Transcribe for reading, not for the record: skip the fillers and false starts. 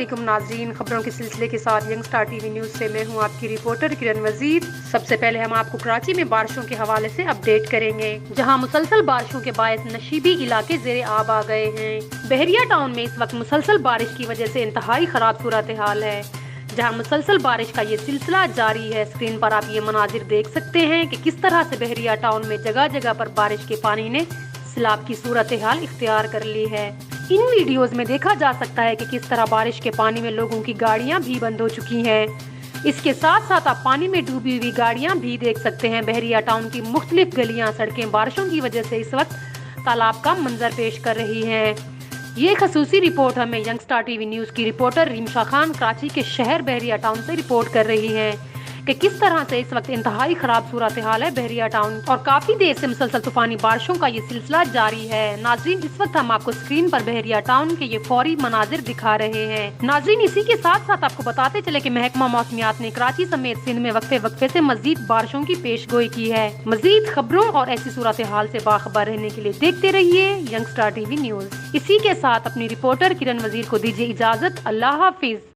علیکم ناظرین، خبروں کے سلسلے کے ساتھ young star T V news سے میں ہوں آپ کی رپورٹر کرن وزیر۔ سب سے پہلے ہم آپ کو کراچی میں بارشوں کے حوالے سے اپڈیٹ کریں گے، جہاں مسلسل بارشوں کے باعث نشیبی علاقے زیر آب آ گئے ہیں۔ بحریہ ٹاؤن میں اس وقت مسلسل بارش کی وجہ سے انتہائی خراب صورتحال ہے، جہاں مسلسل بارش کا یہ سلسلہ جاری ہے۔ اسکرین پر آپ یہ مناظر دیکھ سکتے ہیں کہ کس طرح سے بحریہ ٹاؤن میں جگہ جگہ پر بارش کے پانی نے سیلاب کی صورتحال اختیار کر لی ہے۔ ان ویڈیوز میں دیکھا جا سکتا ہے کہ کس طرح بارش کے پانی میں لوگوں کی گاڑیاں بھی بند ہو چکی ہیں۔ اس کے ساتھ ساتھ آپ پانی میں ڈوبی ہوئی گاڑیاں بھی دیکھ سکتے ہیں۔ بحریہ ٹاؤن کی مختلف گلیاں، سڑکیں بارشوں کی وجہ سے اس وقت تالاب کا منظر پیش کر رہی ہیں۔ یہ خصوصی رپورٹ ہمیں young star T V news کی رپورٹر ریمشا خان کراچی کے شہر بحریہ ٹاؤن سے رپورٹ کر رہی ہیں کہ کس طرح سے اس وقت انتہائی خراب صورتحال ہے بحریہ ٹاؤن، اور کافی دیر سے مسلسل طوفانی بارشوں کا یہ سلسلہ جاری ہے۔ ناظرین، اس وقت ہم آپ کو اسکرین پر بحریہ ٹاؤن کے یہ فوری مناظر دکھا رہے ہیں۔ ناظرین، اسی کے ساتھ ساتھ آپ کو بتاتے چلے کہ محکمہ موسمیات نے کراچی سمیت سندھ میں وقفے سے مزید بارشوں کی پیش گوئی کی ہے۔ مزید خبروں اور ایسی صورتحال سے باخبر رہنے کے لیے دیکھتے رہیے young star T V news. اسی کے ساتھ اپنی رپورٹر کرن وزیر کو دیجیے اجازت۔ اللہ حافظ۔